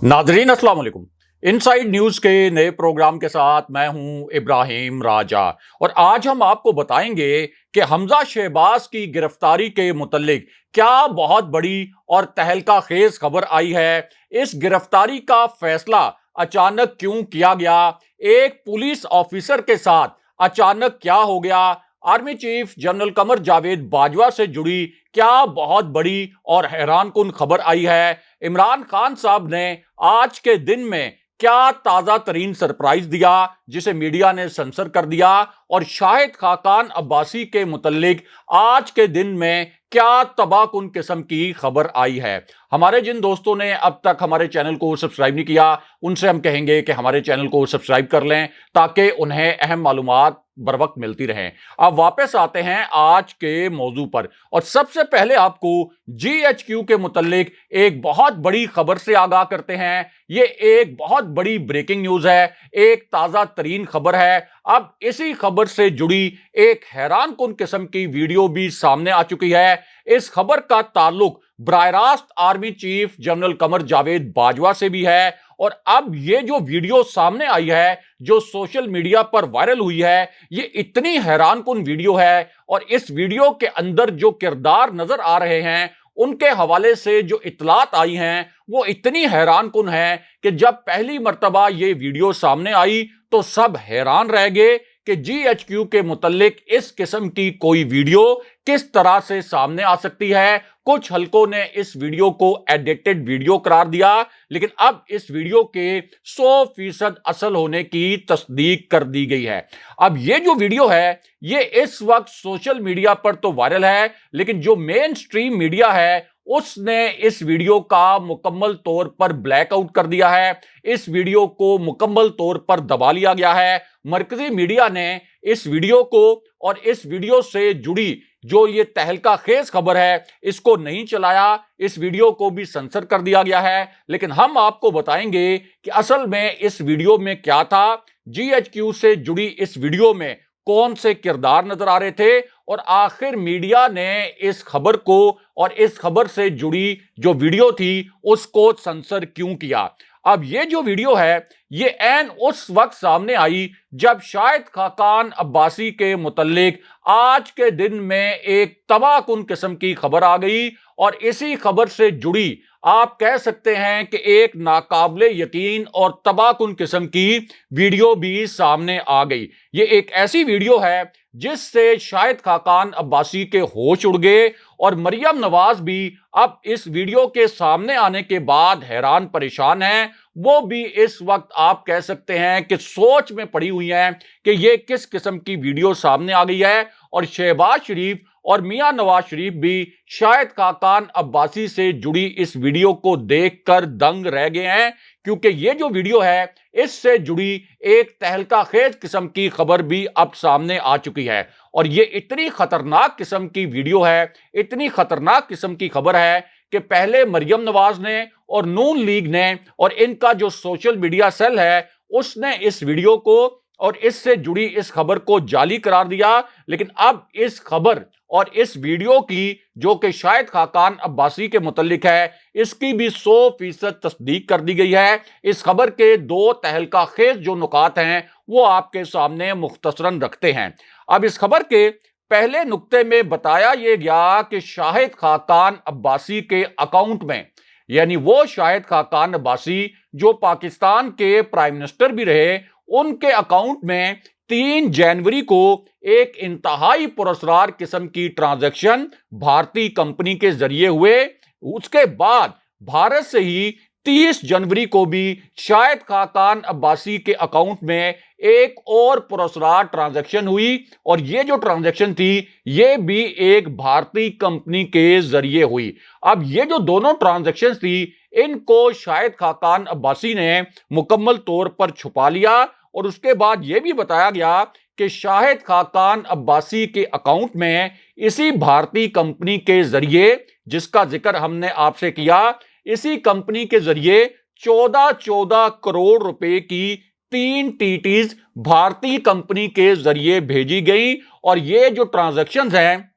नाजरीन अस्सलाम वालेकुम। इनसाइड न्यूज के नए प्रोग्राम के साथ मैं हूं इब्राहिम राजा और आज हम आपको बताएंगे कि हमजा शहबाज की गिरफ्तारी के मुतल्लिक क्या बहुत बड़ी और तहलका खेज खबर आई है। इस गिरफ्तारी का फैसला अचानक क्यों किया गया, एक पुलिस ऑफिसर के साथ अचानक क्या हो गया, army chief general Qamar Javed Bajwa से जुड़ी क्या बहुत बड़ी और हैरानकुन खबर आई है। इमरान खान साहब ने आज के दिन में क्या ताजा तरीन सरप्राइज दिया जिसे मीडिया ने सेंसर कर दिया, और शाहिद खाकान अब्बासी के मुतल्लिक आज के दिन में क्या तबाहकुन किस्म की खबर आई है। हमारे जिन दोस्तों ने अब तक हमारे चैनल को सब्सक्राइब नहीं किया उनसे हम कहेंगे कि हमारे चैनल को सब्सक्राइब कर लें ताकि उन्हें अहम मालूमात बर वक्त मिलती रहें। अब वापस आते हैं आज के मौजू पर और सबसे पहले आपको GHQ के मुतल्लिक एक बहुत बड़ी खबर से आगाह करते हैं। ये एक बहुत बड़ी ब्रेकिंग न्यूज है, एक ताजा तरीन खबर है। अब इसी खबर से जुड़ी एक हैरानकुन किस्म की वीडियो भी सामने आ चुकी है। इस खबर का ताल्लुक बराह रास्त army chief general Qamar Javed Bajwa से भी है और अब ये जो वीडियो सामने आई है जो सोशल मीडिया पर वायरल हुई है, ये इतनी हैरानकुन वीडियो है और इस वीडियो के अंदर जो किरदार नजर आ रहे हैं उनके हवाले से जो इतलात आई हैं वो इतनी हैरानकुन है कि जब पहली मर्तबा ये वीडियो सामने आई तो सब हैरान रह गए कि GHQ के मुतल्लिक इस किस्म की कोई वीडियो किस तरह से सामने आ सकती है। कुछ हलकों ने इस वीडियो को एडिटेड वीडियो करार दिया, लेकिन अब इस वीडियो के 100% असल होने की तस्दीक कर दी गई है। अब ये जो वीडियो है ये इस वक्त सोशल मीडिया पर तो वायरल है, लेकिन जो मेन स्ट्रीम मीडिया है उसने इस वीडियो का मुकम्मल तौर पर ब्लैकआउट कर दिया है। इस वीडियो को मुकम्मल तौर पर दबा लिया गया है। मरकजी मीडिया ने इस वीडियो को और इस वीडियो से जुड़ी जो ये तहलका खेज खबर है इसको नहीं चलाया, इस वीडियो को भी सेंसर कर दिया गया है। लेकिन हम आपको बताएंगे कि असल में इस वीडियो में क्या था, GHQ से जुड़ी इस वीडियो में कौन से किरदार नजर आ रहे थे और आखिर मीडिया ने इस खबर को और इस खबर से जुड़ी जो वीडियो थी उसको सेंसर क्यों किया। अब ये जो वीडियो है ये ऐन उस वक्त सामने आई जब शाहिद खाकान अब्बासी के मुतल्लिक आज के दिन में एक तबाहकुन किस्म की खबर आ गई और इसी खबर से जुड़ी आप कह सकते हैं कि एक नाकाबिले यकीन और तबाहकुन किस्म की वीडियो भी सामने आ गई। ये एक ऐसी वीडियो है जिससे शाहिद खाकान अब्बासी के होश उड़ गए और मरियम नवाज भी अब इस वीडियो के सामने आने के बाद हैरान परेशान है। वो भी इस वक्त आप कह सकते हैं कि सोच में पड़ी हुई हैं कि ये किस किस्म की वीडियो सामने आ गई है। और शहबाज शरीफ और मियां नवाज शरीफ भी शाहिद खाकान अब्बासी से जुड़ी इस वीडियो को देखकर दंग रह गए हैं, क्योंकि ये जो वीडियो है इससे जुड़ी एक तहलका खेज किस्म की खबर भी अब सामने आ चुकी है। और ये इतनी खतरनाक किस्म की वीडियो है, इतनी खतरनाक किस्म की खबर है कि पहले मरियम नवाज ने और नून लीग ने और इनका जो सोशल मीडिया सेल है उसने इस वीडियो को और इससे जुड़ी इस खबर को जाली करार दिया। लेकिन अब इस खबर और इस वीडियो की जो कि शाहिद खाकान अब्बासी के मुतल्लिक है इसकी भी 100% तस्दीक कर दी गई है। इस खबर के दो तहलका खेज जो नुकात हैं वो आपके सामने मुख्तसरन रखते हैं। अब इस खबर के पहले नुक्ते में बताया यह गया कि शाहिद खाकान अब्बासी के अकाउंट में, यानी वो शाहिद खाकान अब्बासी जो पाकिस्तान के प्राइम मिनिस्टर भी रहे, उनके अकाउंट में 3 जनवरी को एक इंतहाई पुरस्कार किस्म की ट्रांजैक्शन भारतीय कंपनी के जरिए हुए। उसके बाद भारत से ही 30 जनवरी को भी शाहिद खाकान अब्बासी के अकाउंट में एक और पुरस्कार ट्रांजैक्शन हुई और ये जो ट्रांजैक्शन थी ये भी एक भारतीय कंपनी के जरिए हुई। अब ये जो दोनों ट्रांजैक्शन थी इनको शाहिद खाकान अब्बासी ने मुकम्मल तौर पर छुपा लिया और उसके बाद यह भी बताया गया कि शाहिद खाकान अब्बासी के अकाउंट में इसी भारतीय कंपनी के जरिए, जिसका जिक्र हमने आपसे किया, इसी कंपनी के जरिए 14 करोड़ रुपए की 3 TTs भारतीय कंपनी के जरिए भेजी गई। और ये जो ट्रांजैक्शंस हैं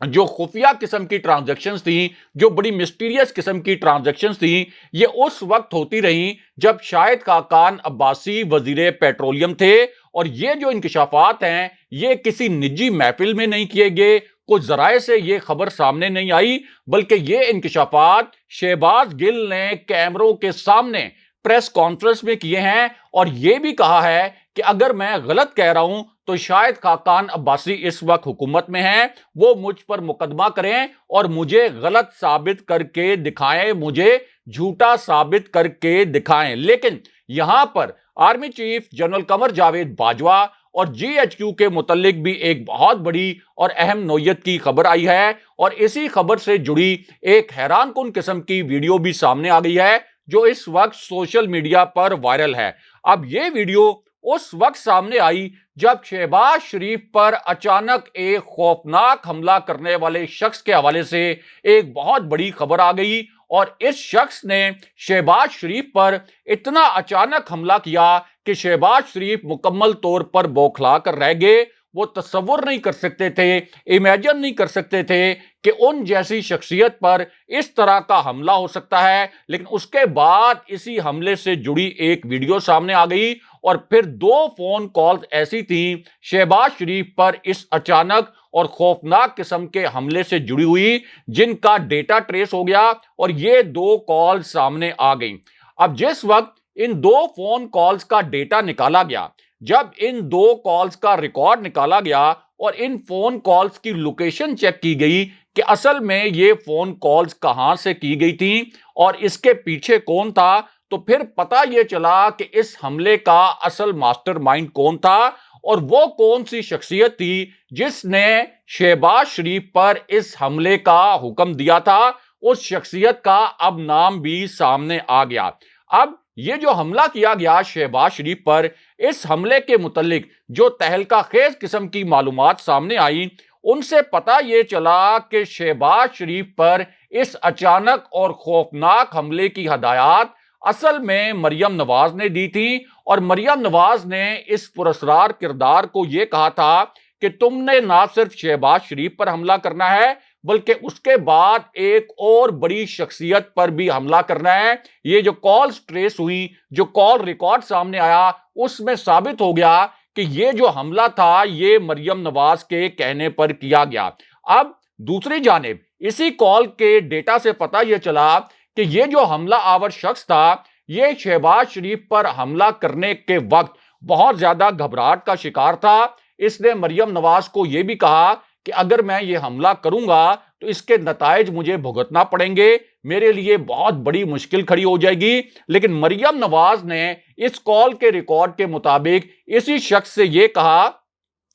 जो खुफिया किस्म की ट्रांजैक्शंस थी, जो बड़ी मिस्टीरियस किस्म की ट्रांजैक्शंस थी, ये उस वक्त होती रही जब शाहिद खाकान अब्बासी वजीर पेट्रोलियम थे। और ये जो इंकशाफात हैं, ये किसी निजी महफिल में नहीं किए गए, कुछ जराए से ये खबर सामने नहीं आई, बल्कि ये इंकशाफात शहबाज गिल ने कैमरों के सामने प्रेस कॉन्फ्रेंस में किए हैं। और यह भी कहा है कि अगर मैं गलत कह रहा हूं तो शाहिद खाकान अब्बासी इस वक्त हुकूमत में हैं, वो मुझ पर मुकदमा करें और मुझे गलत साबित करके दिखाएं, मुझे झूठा साबित करके दिखाएं। लेकिन यहां पर army chief general Qamar Javed Bajwa और जीएचक्यू के मुतल्लिक भी एक बहुत बड़ी और अहम नौयत की खबर आई है। और इसी खबर से जुड़ी एक हैरानकुन किस्म की वीडियो भी सामने आ गई है, जो इस वक्त सोशल मीडिया पर वायरल है। अब यह वीडियो उस वक्त सामने आई जब शहबाज शरीफ पर अचानक एक खौफनाक हमला करने वाले शख्स के हवाले से एक बहुत बड़ी खबर आ गई। और इस शख्स ने शहबाज शरीफ पर इतना अचानक हमला किया कि शहबाज शरीफ मुकम्मल तौर पर बौखला कर रह गए। वो तस्वुर नहीं कर सकते थे, इमेजिन नहीं कर सकते थे कि उन जैसी शख्सियत पर इस तरह का हमला हो सकता है। लेकिन उसके बाद इसी हमले से जुड़ी एक वीडियो सामने आ गई और फिर 2 फोन कॉल्स ऐसी थी शहबाज शरीफ पर इस अचानक और खौफनाक किस्म के हमले से जुड़ी हुई, जिनका डेटा ट्रेस हो गया और ये 2 कॉल सामने आ गई। अब जिस वक्त इन 2 फोन कॉल्स का डेटा निकाला गया, जब इन 2 कॉल्स का रिकॉर्ड निकाला गया और इन फोन कॉल्स की लोकेशन चेक की गई कि असल में ये फोन कॉल्स कहां से की गई थी और इसके पीछे कौन था, तो फिर पता यह चला कि इस हमले का असल मास्टरमाइंड कौन था और वो कौन सी शख्सियत थी जिसने शहबाज शरीफ पर इस हमले का हुक्म दिया था। उस शख्सियत का अब नाम भी सामने आ गया। अब ये जो हमला किया गया शहबाज शरीफ पर, इस हमले के मुतल्लिक जो तहलका खेज किस्म की मालूमात सामने आई, उनसे पता यह चला कि शहबाज शरीफ पर इस अचानक और खौफनाक हमले की हदायत असल में मरियम नवाज ने दी थी। और मरियम नवाज ने इस पुरस्कार किरदार को यह कहा था कि तुमने ना सिर्फ शहबाज शरीफ पर हमला करना है, बल्कि उसके बाद एक और बड़ी शख्सियत पर भी हमला करना है। ये जो कॉल्स ट्रेस हुई, जो कॉल रिकॉर्ड सामने आया, उसमें साबित हो गया कि ये जो हमला था ये मरियम नवाज के कहने पर किया गया। अब दूसरी जानिब इसी कॉल के डेटा से पता यह चला कि ये जो हमला आवर शख्स था, ये शहबाज शरीफ पर हमला करने के वक्त बहुत ज्यादा घबराहट का शिकार था। इसने मरियम नवाज को यह भी कहा कि अगर मैं ये हमला करूंगा तो इसके नताइज मुझे भुगतना पड़ेंगे, मेरे लिए बहुत बड़ी मुश्किल खड़ी हो जाएगी। लेकिन मरियम नवाज ने इस कॉल के रिकॉर्ड के मुताबिक इसी शख्स से यह कहा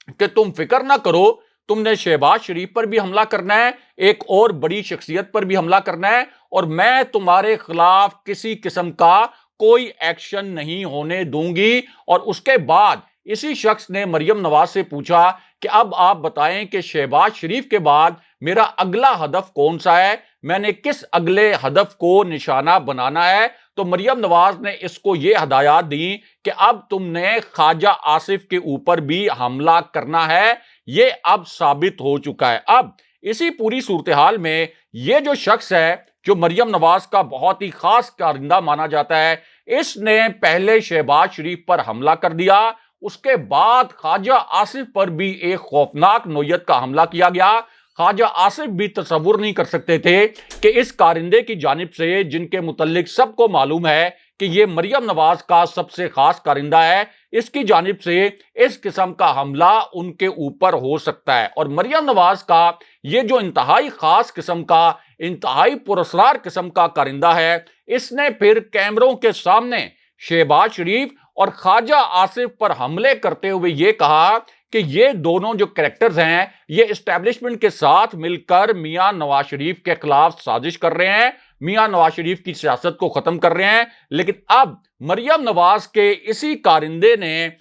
कि तुम फिक्र ना करो, तुमने शहबाज शरीफ पर भी हमला करना है, एक और बड़ी शख्सियत पर भी हमला करना है, और मैं तुम्हारे खिलाफ किसी किस्म का कोई एक्शन नहीं होने दूंगी। और उसके बाद इसी शख्स ने मरियम नवाज से पूछा कि अब आप बताएं कि शहबाज शरीफ के बाद मेरा अगला हदफ कौन सा है, मैंने किस अगले हदफ को निशाना बनाना है। तो मरियम नवाज ने इसको यह हदायत दी कि अब तुमने ख्वाजा आसिफ के ऊपर भी हमला करना है। यह अब साबित हो चुका है। अब इसी पूरी सूरत हाल में यह जो शख्स है, जो मरियम नवाज का बहुत ही खास कारिंदा माना जाता है, इसने पहले शहबाज शरीफ पर हमला कर दिया, उसके बाद ख्वाजा आसिफ पर भी एक खौफनाक नौयत का हमला किया गया। ख्वाजा आसिफ भी तस्वुर नहीं कर सकते थे कि इस कारिंदे की जानिब से, जिनके मुतल्लिक सबको मालूम है कि ये मरियम नवाज का सबसे खास कारिंदा है, इसकी जानिब से इस किस्म का हमला उनके ऊपर हो सकता है। और मरियम नवाज का ये जो इंतहाई खास किस्म का, इंतहाई पुरस्कार किस्म का कारिंदा है, इसने फिर कैमरों के सामने शहबाज शरीफ और ख्वाजा आसिफ पर हमले करते हुए यह कहा कि ये दोनों जो कैरेक्टर्स हैं, ये एस्टेब्लिशमेंट के साथ मिलकर मियां नवाज शरीफ के खिलाफ साजिश कर रहे हैं, मियां नवाज शरीफ की सियासत को खत्म कर रहे हैं। लेकिन अब मरियम नवाज के इसी कारिंदे ने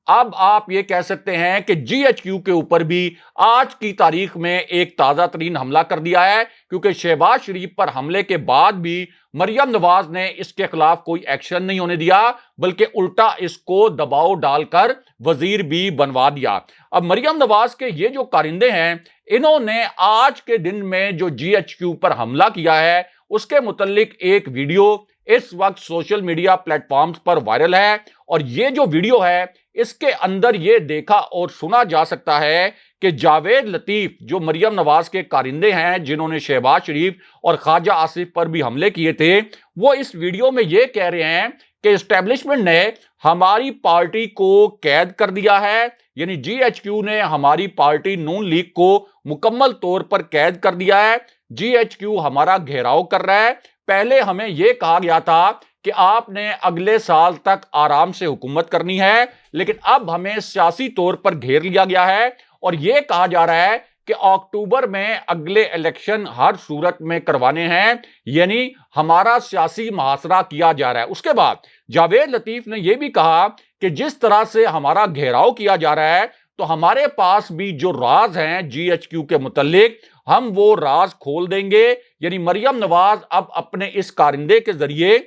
अब आप ये कह सकते हैं कि जीएचक्यू के ऊपर भी आज की तारीख में एक ताजा तरीन हमला कर दिया है, क्योंकि शहबाज शरीफ पर हमले के बाद भी मरियम नवाज ने इसके खिलाफ कोई एक्शन नहीं होने दिया, बल्कि उल्टा इसको दबाव डालकर वजीर भी बनवा दिया। अब मरियम नवाज के ये जो कारिंदे हैं, इन्होंने आज के दिन में जो जीएचक्यू पर हमला किया है उसके मुतल्लिक एक वीडियो इस वक्त सोशल मीडिया प्लेटफॉर्म्स पर वायरल है। और ये जो वीडियो है इसके अंदर ये देखा और सुना जा सकता है कि जावेद लतीफ जो मरियम नवाज के कारिंदे हैं, जिन्होंने शहबाज शरीफ और ख्वाजा आसिफ पर भी हमले किए थे, वो इस वीडियो में ये कह रहे हैं कि एस्टेब्लिशमेंट ने हमारी पार्टी को कैद कर दिया है, यानी जीएचक्यू ने हमारी पार्टी नून लीग को मुकम्मल तौर पर कैद कर दिया है। जीएचक्यू हमारा घेराव कर रहा है। पहले हमें यह कहा गया था कि आपने अगले साल तक आराम से हुकूमत करनी है, लेकिन अब हमें सियासी तौर पर घेर लिया गया है और यह कहा जा रहा है कि अक्टूबर में अगले इलेक्शन हर सूरत में करवाने हैं, यानी हमारा सियासी मुहासरा किया जा रहा है। उसके बाद जावेद लतीफ ने यह भी कहा कि जिस तरह से हमारा घेराव किया जा रहा है, तो हमारे पास भी जो राज हैं जीएचक्यू के मुतल्लिक, हम वो राज खोल देंगे। यानी मरियम नवाज अब अपने इस कारिंदे के जरिए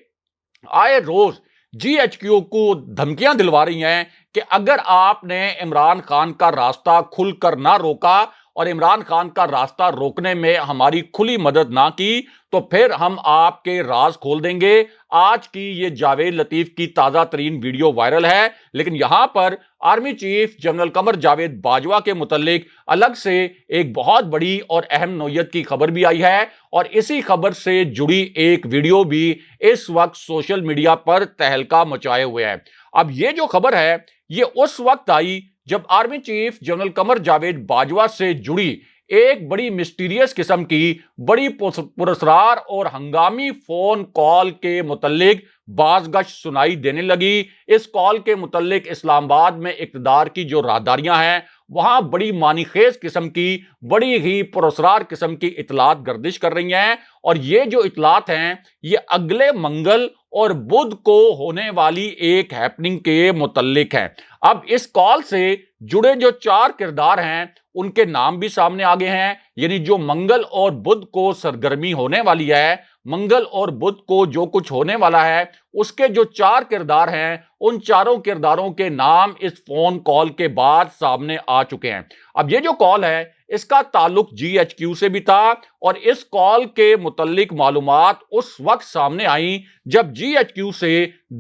आए रोज जीएचक्यू को धमकियां दिलवा रही हैं कि अगर आपने इमरान खान का रास्ता खुलकर ना रोका और इमरान खान का रास्ता रोकने में हमारी खुली मदद ना की, तो फिर हम आपके राज खोल देंगे। आज की ये जावेद लतीफ की ताजा तरीन वीडियो वायरल है, लेकिन यहां पर army chief general Qamar Javed Bajwa के मुतल्लिक अलग से एक बहुत बड़ी और अहम नौयत की खबर भी आई है और इसी खबर से जुड़ी एक वीडियो भी इस वक्त सोशल मीडिया पर तहलका मचाए हुए है। अब ये जो खबर है ये उस वक्त आई जब army chief general Qamar Javed Bajwa से जुड़ी एक बड़ी मिस्टीरियस किस्म की बड़ी पुरस्कार और हंगामी फोन कॉल के मुतल्लिक बाज़गश सुनाई देने लगी। इस कॉल के मुतल्लिक इस्लामाबाद में इक़्तिदार की जो राहदारियां हैं वहां बड़ी मानीखेज किस्म की, बड़ी ही पुरस्कार किस्म की इतलात गर्दिश कर रही हैं और ये जो इतलात हैं ये अगले मंगल और बुध को होने वाली एक हैपनिंग के मुतल्लिक हैं। अब इस कॉल से जुड़े जो 4 किरदार हैं उनके नाम भी सामने आ गए हैं, यानी जो मंगल और बुध को सरगर्मी होने वाली है, मंगल और बुध को जो कुछ होने वाला है, उसके जो 4 किरदार हैं उन चारों किरदारों के नाम इस फोन कॉल के बाद सामने आ चुके हैं। अब ये जो कॉल है इसका ताल्लुक जीएचक्यू से भी था और इस कॉल के मुतल्लिक मालूमात उस वक्त सामने आई जब जीएचक्यू से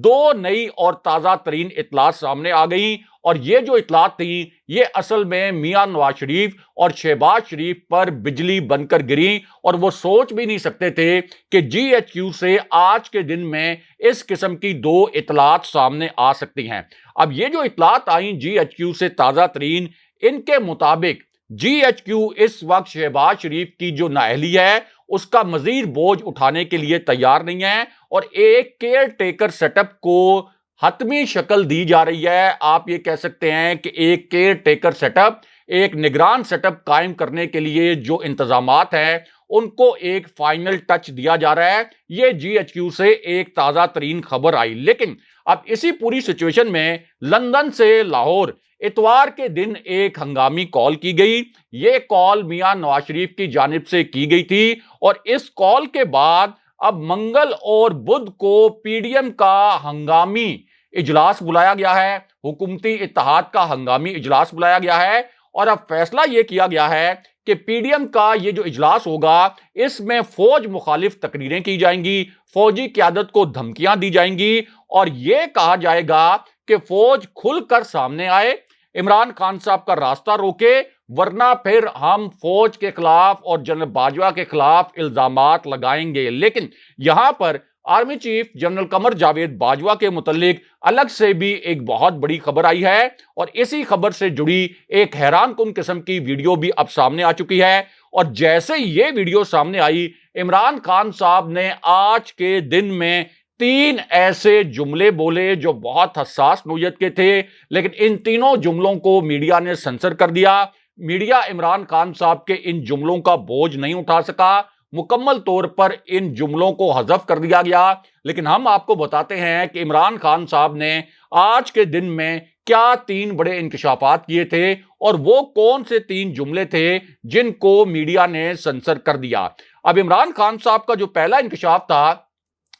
2 नई और ताजा तरीन इतलात सामने आ गई और ये जो इतलात थी ये असल में मियां नवाज शरीफ और शहबाज शरीफ पर बिजली बनकर गिरी और वो सोच भी नहीं सकते थे कि जीएचक्यू से आज के दिन में इस किस्म की 2 इतलात सामने आ सकती हैं। अब ये जो इतलात आई जीएचक्यू से ताजा तरीन, इनके मुताबिक जीएचक्यू इस वक्त शहबाज शरीफ की जो नाअहली है उसका मजीद बोझ उठाने के लिए तैयार नहीं है और एक केयर टेकर सेटअप को हतमी शक्ल दी जा रही है। आप ये कह सकते हैं कि एक केयर टेकर सेटअप, एक निगरान सेटअप कायम करने के लिए जो इंतजामात हैं उनको एक फाइनल टच दिया जा रहा है। ये जीएचक्यू से एक ताजा तरीन खबर आई। लेकिन अब इसी पूरी सिचुएशन में लंदन से लाहौर इतवार के दिन एक हंगामी कॉल की गई। ये कॉल मियां नवाज शरीफ की जानिब से की गई थी और इस कॉल के बाद अब मंगल और बुध को पीडीएम का हंगामी इजलास बुलाया गया है, हुकूमती इत्तेहाद का हंगामी इजलास बुलाया गया है और अब फैसला यह किया गया है कि पीडीएम का ये जो इजलास होगा इसमें फौज मुखालिफ तकरीरें की जाएंगी, फौजी क्यादत को धमकियां दी जाएंगी और यह कहा जाएगा कि फौज खुलकर सामने आए, इमरान खान साहब का रास्ता रोके, वरना फिर हम फौज के खिलाफ और जनरल बाजवा के खिलाफ इल्जामात लगाएंगे। लेकिन यहां पर army chief general Qamar Javed Bajwa के मुतल्लिक अलग से भी एक बहुत बड़ी खबर आई है और इसी खबर से जुड़ी एक हैरान कुन किस्म की वीडियो भी अब सामने आ चुकी है। और जैसे ये वीडियो सामने आई, इमरान खान साहब ने आज के दिन में 3 ऐसे जुमले बोले जो बहुत हसास नौयत के थे, लेकिन इन तीनों जुमलों को मीडिया ने सेंसर कर दिया। मीडिया इमरान खान साहब के इन जुमलों का बोझ नहीं उठा सका। मुकम्मल तौर पर इन जुमलों को हज़फ कर दिया गया। लेकिन हम आपको बताते हैं कि इमरान खान साहब ने आज के दिन में क्या 3 बड़े इंकशाफात किए थे और वो कौन से 3 जुमले थे जिनको मीडिया ने सेंसर कर दिया। अब इमरान खान साहब का जो पहला इंकशाफ था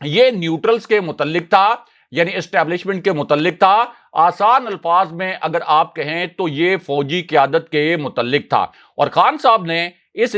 ये न्यूट्रल्स के मुतल्लिक था, यानी एस्टेब्लिशमेंट के मुतल्लिक था। आसान अल्फाज में अगर आप कहें तो ये फौजी क़यादत के मुतल्लिक था। और खान साहब ने इस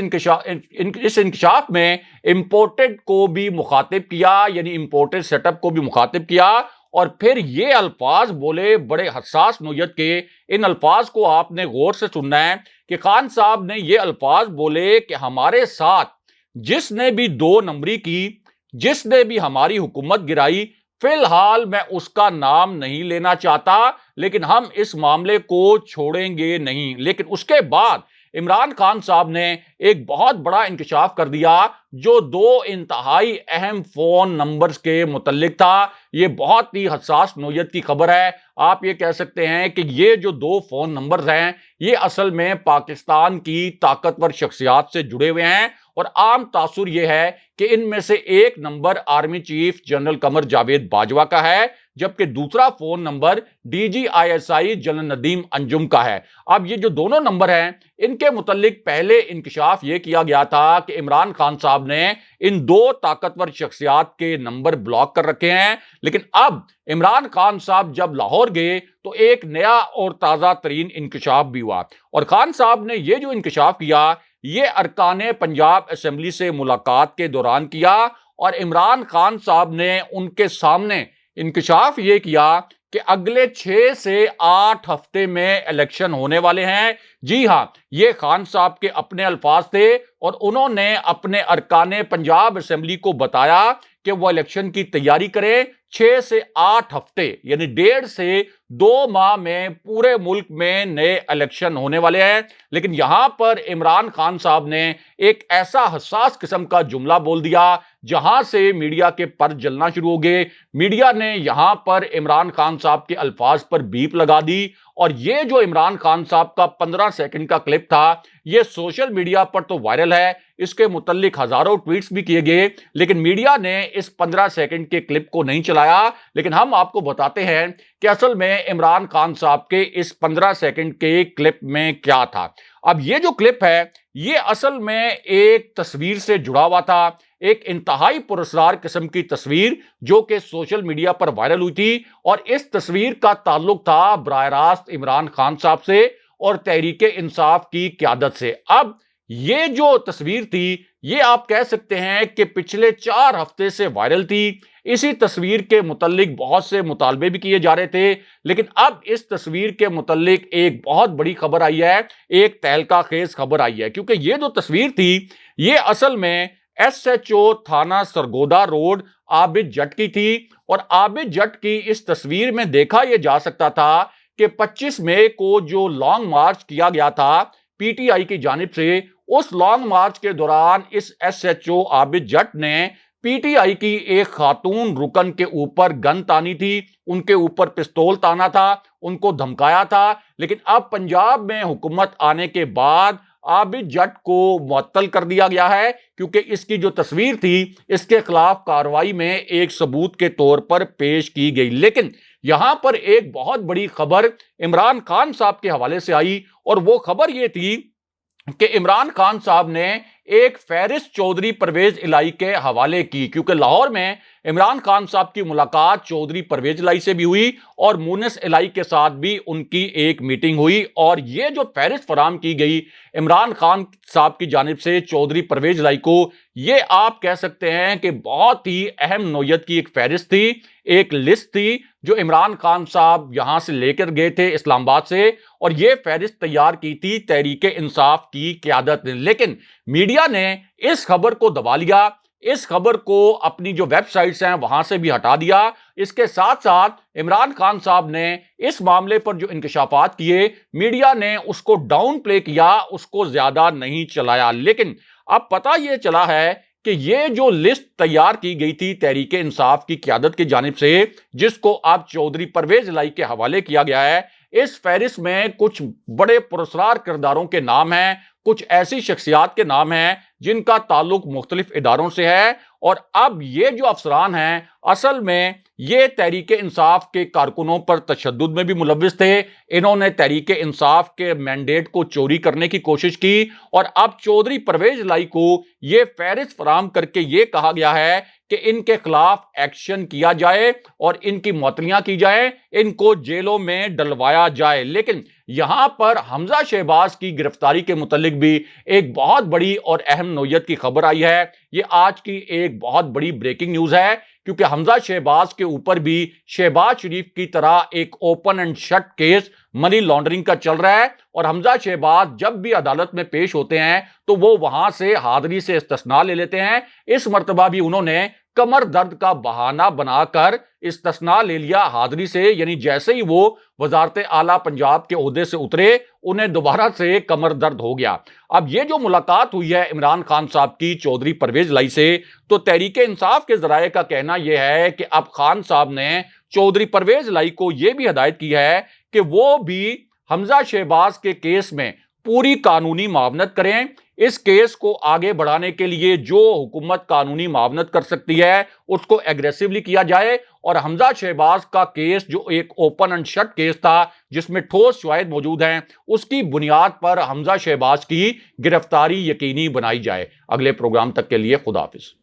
इंकशाफ में इंपोर्टेड को भी मुखातिब किया, यानी इंपोर्टेड सेटअप को भी मुखातिब किया। और फिर ये अल्फाज बोले बड़े हसास नोयत के। इन अल्फाज को आपने गौर से सुनना है कि खान साहब ने ये अल्फाज बोले कि हमारे साथ जिसने भी 2 नंबरी की, जिसने भी हमारी हुकूमत गिराई, फिलहाल मैं उसका नाम नहीं लेना चाहता, लेकिन हम इस मामले को छोड़ेंगे नहीं। लेकिन उसके बाद इमरान खान साहब ने एक बहुत बड़ा इंकशाफ कर दिया जो 2 इंतहाई अहम फोन नंबर्स के मुतल्लिक था। ये बहुत ही हसास नोयत की खबर है। आप ये कह सकते हैं कि ये जो 2 फोन नंबर्स हैं ये असल में पाकिस्तान की ताकतवर शख्सियात से जुड़े हुए हैं। और आम तासुर यह है कि इनमें से एक number army chief general Qamar Javed Bajwa का है, जबकि दूसरा phone number DGISI general Nadeem Anjum का है। अब ये जो दोनों नंबर हैं इनके मुतल्लिक पहले इंकशाफ ये किया गया था कि इमरान खान साहब ने इन 2 ताकतवर शख्सियात के नंबर ब्लॉक कर रखे हैं। लेकिन अब इमरान खान साहब जब लाहौर गए तो एक नया और ताज़ा तरीन इंकशाफ भी हुआ। और खान साहब ने ये जो इंकशाफ किया ये अरकाने पंजाब असेंबली से मुलाकात के दौरान किया। और इमरान खान साहब ने उनके सामने इंकशाफ ये किया कि अगले 6 से 8 हफ्ते में इलेक्शन होने वाले हैं। जी हाँ, ये खान साहब के अपने अल्फाज थे और उन्होंने अपने अरकाने पंजाब असेंबली को बताया कि वो इलेक्शन की तैयारी करें। 6 से 8 हफ्ते यानी 1.5 से 2 माह में पूरे मुल्क में नए इलेक्शन होने वाले हैं। लेकिन यहां पर इमरान खान साहब ने एक ऐसा हसास किस्म का जुमला बोल दिया जहां से मीडिया के पर जलना शुरू हो गए। मीडिया ने यहां पर इमरान खान साहब के अल्फाज पर बीप लगा दी। और ये जो इमरान खान साहब का 15 सेकंड का क्लिप था ये सोशल मीडिया पर तो वायरल है, इसके मुतल्लिक हजारों ट्वीट्स भी किए गए। लेकिन मीडिया ने इस 15 सेकंड के क्लिप को नहीं चलाया। लेकिन हम आपको बताते हैं कि असल में इमरान खान साहब के इस 15 सेकंड के क्लिप में क्या था। अब ये जो क्लिप है ये असल में एक तस्वीर से जुड़ा हुआ था, एक इंतहाई पुरस्कार किस्म की तस्वीर जो कि सोशल मीडिया पर वायरल हुई थी। और इस तस्वीर का ताल्लुक था बराह रास्त इमरान खान साहब से और तहरीक इंसाफ की क़यादत से। अब ये जो तस्वीर थी ये आप कह सकते हैं कि पिछले 4 हफ्ते से वायरल थी। इसी तस्वीर के मुतल्लिक बहुत से मुतालबे भी किए जा रहे थे। लेकिन अब इस तस्वीर के मुतल्लिक एक बहुत बड़ी खबर आई है, एक तहलका खेज खबर आई है। क्योंकि ये जो तस्वीर थी ये असल में SHO थाना सरगोदा रोड आबिद जट की थी। और आबिद जट की इस तस्वीर में देखा यह जा सकता था कि 25 मई को जो लॉन्ग मार्च किया गया था PTI की जानिब से, उस लॉन्ग मार्च के दौरान इस SHO आबिद जट ने PTI की एक खातून रुकन के ऊपर गन तानी थी, उनके ऊपर पिस्तौल ताना था, उनको धमकाया था। लेकिन अब पंजाब में हुकूमत आने के बाद आबिद जट को मुअत्तल कर दिया गया है क्योंकि इसकी जो तस्वीर थी इसके खिलाफ कार्रवाई में एक सबूत के तौर पर पेश की गई। लेकिन यहां पर एक बहुत बड़ी खबर इमरान खान साहब के हवाले से आई और वो खबर ये थी कि इमरान खान साहब ने एक फहरिस्त चौधरी परवेज इलाही के हवाले की। क्योंकि लाहौर में इमरान खान साहब की मुलाकात चौधरी परवेज इलाही से भी हुई और मुनिस इलाही के साथ भी उनकी एक मीटिंग हुई। और ये जो फहरिस्त फराम की गई इमरान खान साहब की जानिब से चौधरी परवेज इलाही को, ये आप कह सकते हैं कि बहुत ही अहम नौयत की एक फहरिस्त थी, एक लिस्ट थी जो इमरान खान साहब यहां से लेकर गए थे इस्लामाबाद से। और ये फहरिस्त तैयार की थी तहरीक इंसाफ की क़यादत ने। लेकिन मीडिया ने इस खबर को दबा लिया, इस खबर को अपनी जो वेबसाइट्स हैं वहां से भी हटा दिया। इसके साथ साथ इमरान खान साहब ने इस मामले पर जो इंकशाफात किए मीडिया ने उसको डाउन प्ले किया, उसको ज्यादा नहीं चलाया। लेकिन अब पता यह चला है कि ये जो लिस्ट तैयार की गई थी तहरीक इंसाफ की क़यादत की जानिब से, जिसको अब चौधरी परवेज इलाही के हवाले किया गया है, इस फहरिस्त में कुछ बड़े पुरस्कार किरदारों के नाम हैं, कुछ ऐसी शख्सियात के नाम हैं जिनका ताल्लुक मुख्तलिफ इदारों से है। और अब ये जो अफसरान हैं असल में ये तहरीक इंसाफ के कारकुनों पर तशद्दुद में भी मुलव्विस थे। इन्होंने तहरीक इंसाफ के मैंडेट को चोरी करने की कोशिश की और अब चौधरी परवेज लाई को यह फहरिस्त फराहम करके यह कहा गया है कि इनके खिलाफ एक्शन किया जाए और इनकी मुअत्तलियां की जाए, इनको जेलों में डलवाया जाए। लेकिन यहां पर हमजा शहबाज की गिरफ्तारी के मुतालिक भी एक बहुत बड़ी और अहम नोयत की खबर आई है। यह आज की एक बहुत बड़ी ब्रेकिंग न्यूज है, क्योंकि हमजा शहबाज के ऊपर भी शहबाज शरीफ की तरह एक open and shut case money laundering का चल रहा है। और हमजा शहबाज जब भी अदालत में पेश होते हैं तो वो वहां से हाजिरी से इस्तिस्ना ले लेते हैं। इस मर्तबा भी उन्होंने कमर दर्द का बहाना बनाकर इस्तिस्ना ले लिया हाजिरी से, यानी जैसे ही वो वजारत आला पंजाब के ओहदे से उतरे उन्हें दोबारा से कमर दर्द हो गया। अब ये जो मुलाकात हुई है इमरान खान साहब की चौधरी परवेज लाई से, तो तहरीक इंसाफ के जराये का कहना यह है कि अब खान साहब ने चौधरी परवेज लाई को यह भी हिदायत की है कि वो भी हमजा शहबाज के केस में पूरी कानूनी मावनत करें। इस केस को आगे बढ़ाने के लिए जो हुकूमत कानूनी मावनत कर सकती है उसको एग्रेसिवली किया जाए और हमजा शहबाज का केस जो एक ओपन एंड शट केस था जिसमें ठोस शवाहिद मौजूद हैं, उसकी बुनियाद पर हमजा शहबाज की गिरफ्तारी यकीनी बनाई जाए। अगले प्रोग्राम तक के लिए खुदा हाफिज।